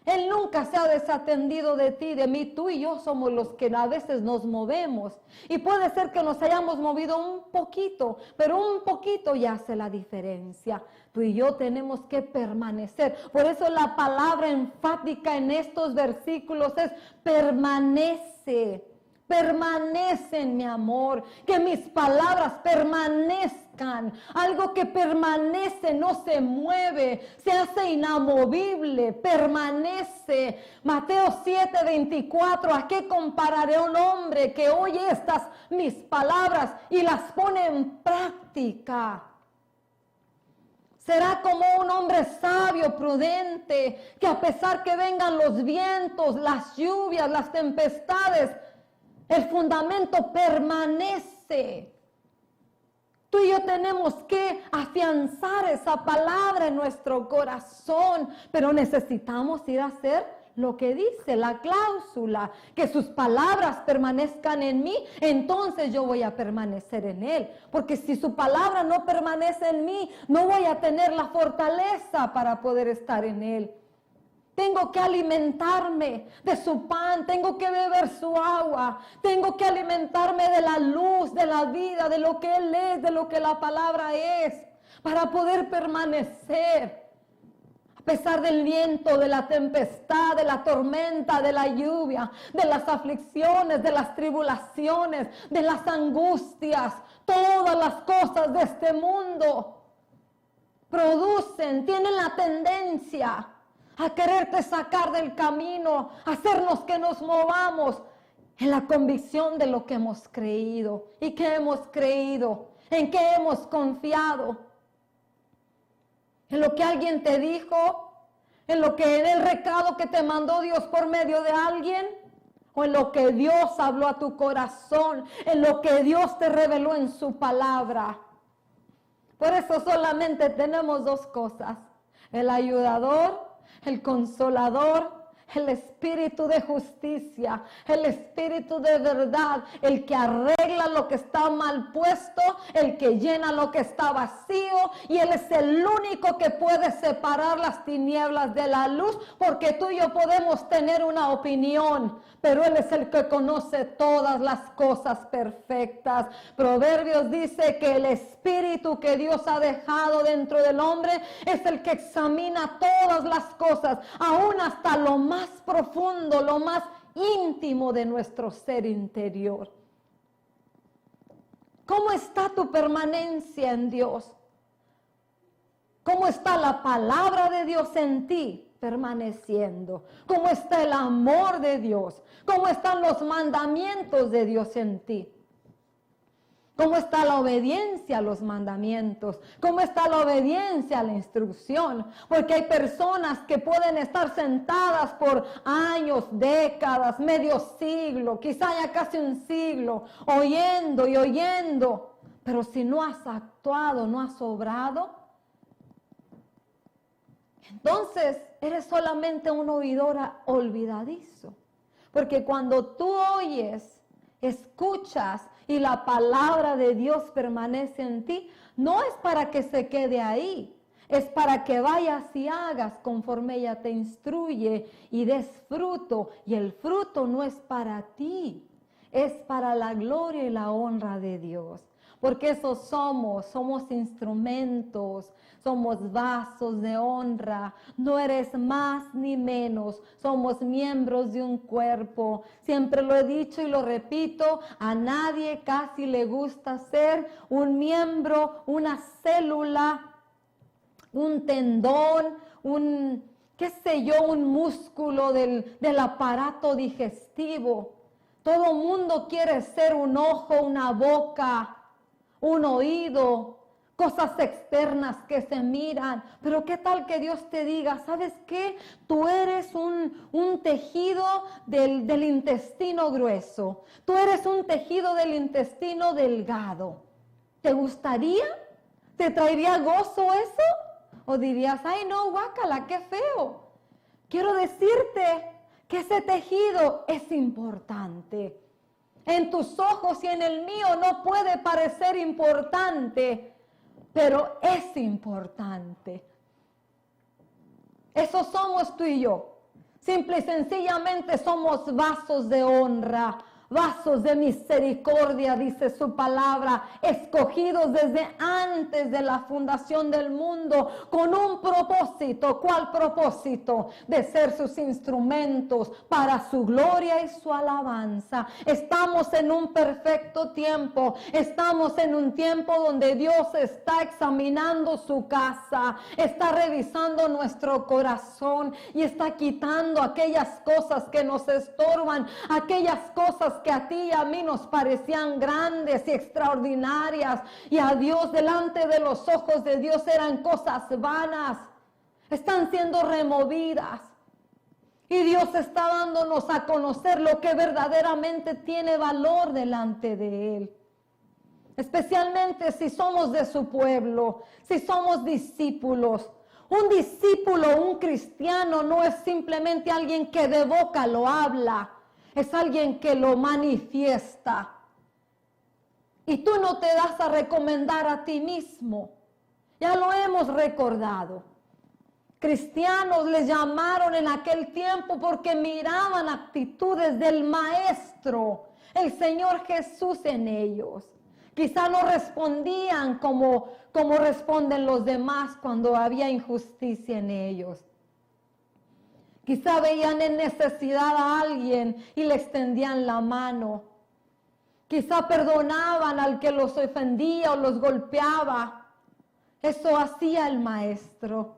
Él nunca se ha desatendido de ti, de mí. Tú y yo somos los que a veces nos movemos. Y puede ser que nos hayamos movido un poquito, pero un poquito ya hace la diferencia. Tú y yo tenemos que permanecer. Por eso la palabra enfática en estos versículos es permanece. Permanece en mi amor, que mis palabras permanezcan. Algo que permanece, no se mueve, se hace inamovible, permanece. Mateo 7:24, ¿a qué compararé un hombre que oye estas mis palabras y las pone en práctica? Será como un hombre sabio, prudente, que a pesar que vengan los vientos, las lluvias, las tempestades, el fundamento permanece. Tú y yo tenemos que afianzar esa palabra en nuestro corazón, pero necesitamos ir a hacer lo que dice la cláusula, que sus palabras permanezcan en mí, entonces yo voy a permanecer en Él. Porque si su palabra no permanece en mí, no voy a tener la fortaleza para poder estar en Él. Tengo que alimentarme de su pan, tengo que beber su agua, tengo que alimentarme de la luz, de la vida, de lo que Él es, de lo que la palabra es, para poder permanecer. A pesar del viento, de la tempestad, de la tormenta, de la lluvia, de las aflicciones, de las tribulaciones, de las angustias, todas las cosas de este mundo tienen la tendencia a quererte sacar del camino, a hacernos que nos movamos en la convicción de lo que hemos creído. ¿Y qué hemos creído? ¿En qué hemos confiado? ¿En lo que alguien te dijo? en el recado que te mandó Dios por medio de alguien, o en lo que Dios habló a tu corazón, en lo que Dios te reveló en su palabra. Por eso solamente tenemos dos cosas: el ayudador, el consolador, el espíritu de justicia, el espíritu de verdad, el que arregla lo que está mal puesto, el que llena lo que está vacío, y Él es el único que puede separar las tinieblas de la luz, porque tú y yo podemos tener una opinión, pero Él es el que conoce todas las cosas perfectas. Proverbios dice que el espíritu que Dios ha dejado dentro del hombre es el que examina todas las cosas, aún hasta lo más profundo, lo más íntimo de nuestro ser interior. ¿Cómo está tu permanencia en Dios? ¿Cómo está la palabra de Dios en ti permaneciendo? ¿Cómo está el amor de Dios? ¿Cómo están los mandamientos de Dios en ti? ¿Cómo está la obediencia a los mandamientos? ¿Cómo está la obediencia a la instrucción? Porque hay personas que pueden estar sentadas por años, décadas, medio siglo, quizá ya casi un siglo, oyendo y oyendo. Pero si no has actuado, no has obrado, entonces eres solamente un oidor olvidadizo. Porque cuando tú oyes, escuchas y la palabra de Dios permanece en ti, no es para que se quede ahí, es para que vayas y hagas conforme ella te instruye y des fruto. Y el fruto no es para ti, es para la gloria y la honra de Dios. Porque eso somos instrumentos, somos vasos de honra, no eres más ni menos, somos miembros de un cuerpo. Siempre lo he dicho y lo repito, a nadie casi le gusta ser un miembro, una célula, un tendón, un músculo del aparato digestivo. Todo mundo quiere ser un ojo, una boca, un oído, cosas externas que se miran. Pero qué tal que Dios te diga, ¿sabes qué? Tú eres un tejido del intestino grueso. Tú eres un tejido del intestino delgado. ¿Te gustaría? ¿Te traería gozo eso? ¿O dirías, ay no, guácala, qué feo? Quiero decirte que ese tejido es importante. En tus ojos y en el mío no puede parecer importante, pero es importante. Eso somos tú y yo. Simple y sencillamente somos vasos de honra, vasos de misericordia, dice su palabra, escogidos desde antes de la fundación del mundo, con un propósito. ¿Cuál propósito? De ser sus instrumentos para su gloria y su alabanza. Estamos en un perfecto tiempo, estamos en un tiempo donde Dios está examinando su casa, está revisando nuestro corazón y está quitando aquellas cosas que nos estorban, aquellas cosas que a ti y a mí nos parecían grandes y extraordinarias, y a Dios, delante de los ojos de Dios, eran cosas vanas. Están siendo removidas y Dios está dándonos a conocer lo que verdaderamente tiene valor delante de Él. Especialmente si somos de su pueblo, si somos discípulos. Un discípulo, un cristiano, no es simplemente alguien que de boca lo habla, es alguien que lo manifiesta. Y tú no te das a recomendar a ti mismo. Ya lo hemos recordado. Cristianos les llamaron en aquel tiempo porque miraban actitudes del Maestro, el Señor Jesús, en ellos. Quizá no respondían como responden los demás cuando había injusticia en ellos. Quizá veían en necesidad a alguien y le extendían la mano. Quizá perdonaban al que los ofendía o los golpeaba. Eso hacía el Maestro.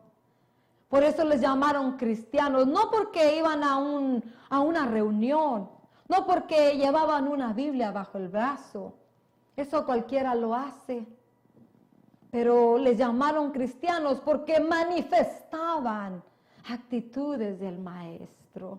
Por eso les llamaron cristianos, no porque iban a una reunión, no porque llevaban una Biblia bajo el brazo. Eso cualquiera lo hace. Pero les llamaron cristianos porque manifestaban actitudes del Maestro.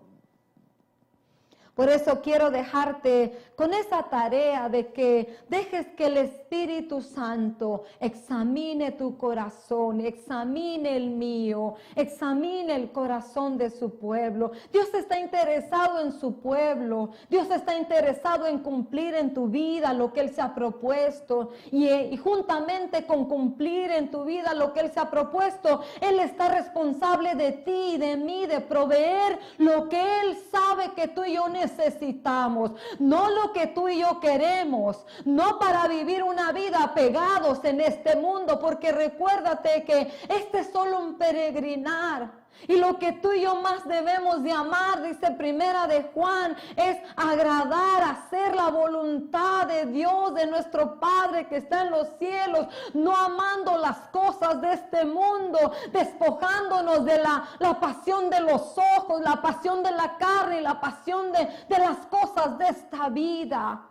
Por eso quiero dejarte con esa tarea de que dejes que el Espíritu Santo examine tu corazón, examine el mío, examine el corazón de su pueblo. Dios está interesado en su pueblo. Dios está interesado en cumplir en tu vida lo que Él se ha propuesto. Y juntamente con cumplir en tu vida lo que Él se ha propuesto, Él está responsable de ti y de mí, de proveer lo que Él sabe que tú y yo necesitamos, no lo que tú y yo queremos, no para vivir una vida pegados en este mundo, porque recuérdate que este es solo un peregrinar. Y lo que tú y yo más debemos de amar, dice Primera de Juan, es agradar, hacer la voluntad de Dios, de nuestro Padre que está en los cielos, no amando las cosas de este mundo, despojándonos de la pasión de los ojos, la pasión de la carne y la pasión de las cosas de esta vida.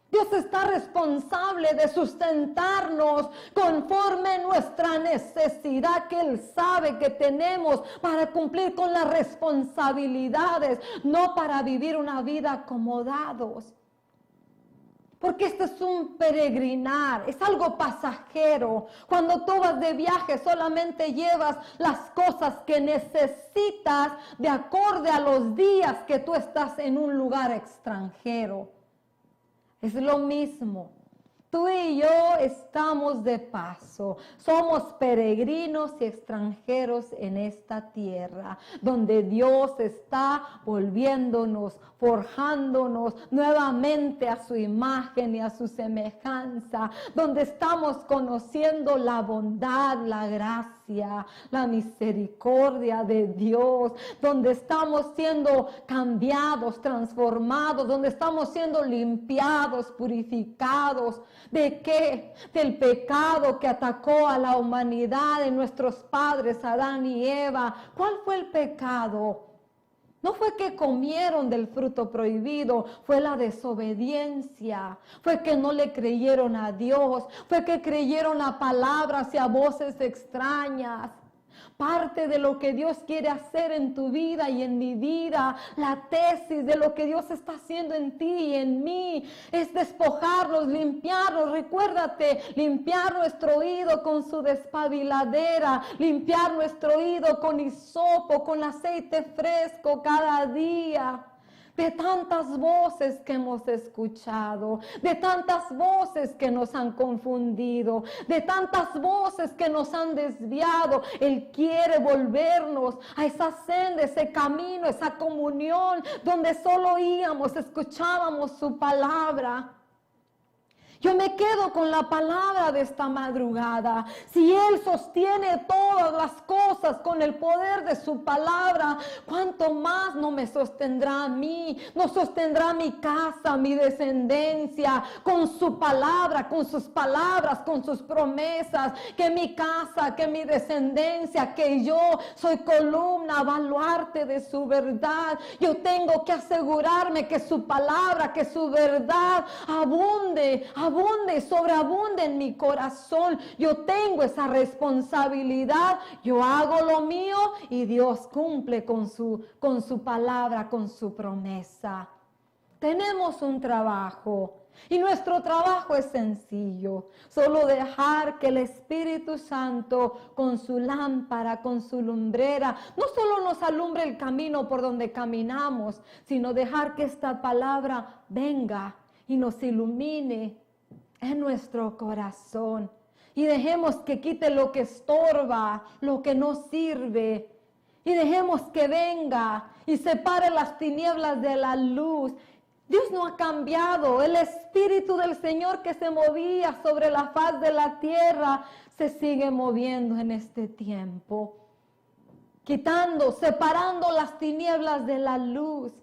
Dios está responsable de sustentarnos conforme nuestra necesidad que Él sabe que tenemos para cumplir con las responsabilidades, no para vivir una vida acomodados. Porque esto es un peregrinar, es algo pasajero. Cuando tú vas de viaje solamente llevas las cosas que necesitas de acorde a los días que tú estás en un lugar extranjero. Es lo mismo. Tú y yo estamos de paso, somos peregrinos y extranjeros en esta tierra, donde Dios está volviéndonos, forjándonos nuevamente a su imagen y a su semejanza, donde estamos conociendo la bondad, la gracia, la misericordia de Dios, donde estamos siendo cambiados, transformados, donde estamos siendo limpiados, purificados. ¿De qué? Del pecado que atacó a la humanidad de nuestros padres, Adán y Eva. ¿Cuál fue el pecado? No fue que comieron del fruto prohibido, fue la desobediencia, fue que no le creyeron a Dios, fue que creyeron a palabras y a voces extrañas. Parte de lo que Dios quiere hacer en tu vida y en mi vida, la tesis de lo que Dios está haciendo en ti y en mí, es despojarnos, limpiarnos. Recuérdate, limpiar nuestro oído con su despabiladera, limpiar nuestro oído con hisopo, con aceite fresco cada día. De tantas voces que hemos escuchado, de tantas voces que nos han confundido, de tantas voces que nos han desviado. Él quiere volvernos a esa senda, ese camino, esa comunión donde solo oíamos, escuchábamos su palabra. Yo me quedo con la palabra de esta madrugada. Si Él sostiene todas las cosas con el poder de su palabra, ¿cuánto más no me sostendrá a mí? No sostendrá mi casa, mi descendencia, con su palabra, con sus palabras, con sus promesas. Que mi casa, que mi descendencia, que yo soy columna, baluarte de su verdad. Yo tengo que asegurarme que su palabra, que su verdad abunde y sobreabunde en mi corazón. Yo tengo esa responsabilidad. Yo hago lo mío y Dios cumple con su palabra, con su promesa. Tenemos un trabajo y nuestro trabajo es sencillo. Solo dejar que el Espíritu Santo con su lámpara, con su lumbrera, no solo nos alumbre el camino por donde caminamos, sino dejar que esta palabra venga y nos ilumine en nuestro corazón. Y dejemos que quite lo que estorba, lo que no sirve. Y dejemos que venga y separe las tinieblas de la luz. Dios no ha cambiado. El Espíritu del Señor que se movía sobre la faz de la tierra se sigue moviendo en este tiempo. Quitando, separando las tinieblas de la luz.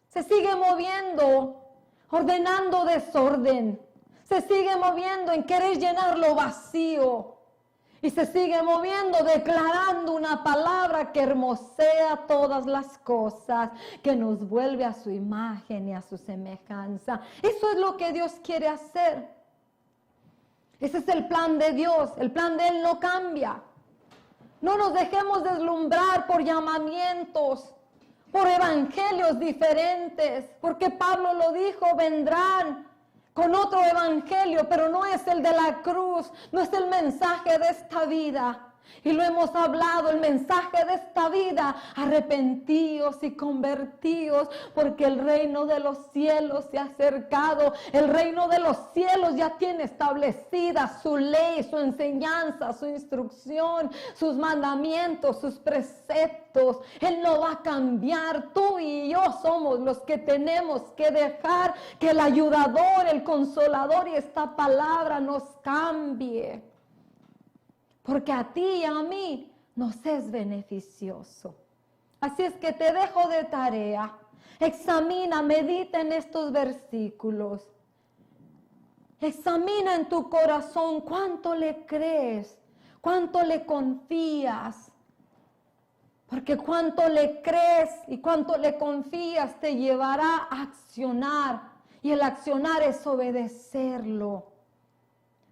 Se sigue moviendo, ordenando desorden. Se sigue moviendo en querer llenar lo vacío. Y se sigue moviendo declarando una palabra que hermosea todas las cosas, que nos vuelve a su imagen y a su semejanza. Eso es lo que Dios quiere hacer. Ese es el plan de Dios. El plan de Él no cambia. No nos dejemos deslumbrar por llamamientos, por evangelios diferentes, porque Pablo lo dijo, vendrán con otro evangelio, pero no es el de la cruz, no es el mensaje de esta vida. Y lo hemos hablado, el mensaje de esta vida, arrepentíos y convertíos, porque el reino de los cielos se ha acercado. El reino de los cielos ya tiene establecida su ley, su enseñanza, su instrucción, sus mandamientos, sus preceptos. Él no va a cambiar. Tú y yo somos los que tenemos que dejar que el ayudador, el consolador y esta palabra nos cambie. Porque a ti y a mí nos es beneficioso. Así es que te dejo de tarea. Examina, medita en estos versículos. Examina en tu corazón cuánto le crees, cuánto le confías. Porque cuánto le crees y cuánto le confías te llevará a accionar. Y el accionar es obedecerlo.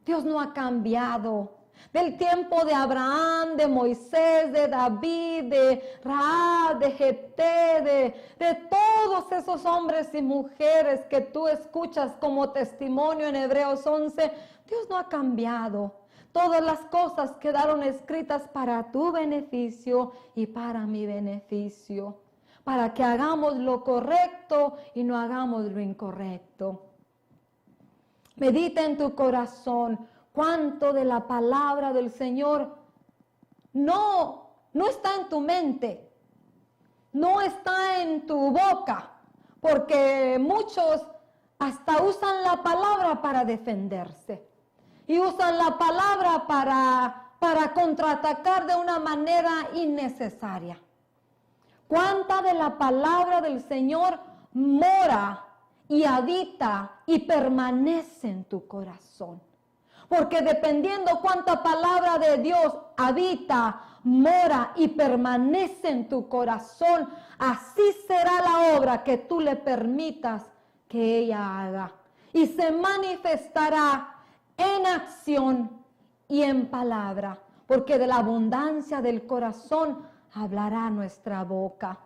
Dios no ha cambiado. Del tiempo de Abraham, de Moisés, de David, de Rahab, de Jefté, de todos esos hombres y mujeres que tú escuchas como testimonio en Hebreos 11, Dios no ha cambiado. Todas las cosas quedaron escritas para tu beneficio y para mi beneficio, para que hagamos lo correcto y no hagamos lo incorrecto. Medita en tu corazón. Cuánto de la palabra del Señor no está en tu mente, no está en tu boca, porque muchos hasta usan la palabra para defenderse y usan la palabra para contraatacar de una manera innecesaria. Cuánta de la palabra del Señor mora y habita y permanece en tu corazón. Porque dependiendo cuánta palabra de Dios habita, mora y permanece en tu corazón, así será la obra que tú le permitas que ella haga. Y se manifestará en acción y en palabra, porque de la abundancia del corazón hablará nuestra boca.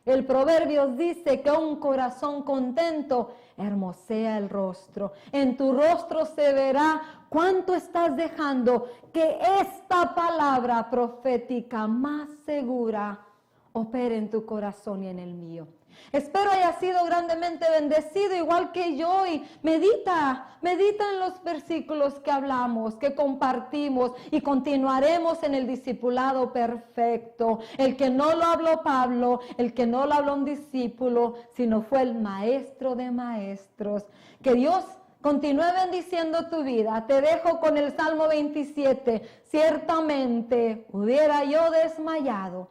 El Proverbios dice que un corazón contento hermosea el rostro. En tu rostro se verá cuánto estás dejando que esta palabra profética más segura opere en tu corazón y en el mío. Espero haya sido grandemente bendecido igual que yo y medita en los versículos que hablamos, que compartimos y continuaremos en el discipulado perfecto. El que no lo habló Pablo, el que no lo habló un discípulo, sino fue el maestro de maestros. Que Dios continúe bendiciendo tu vida. Te dejo con el Salmo 27. Ciertamente hubiera yo desmayado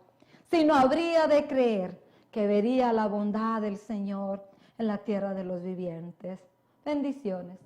si no habría de creer que vería la bondad del Señor en la tierra de los vivientes. Bendiciones.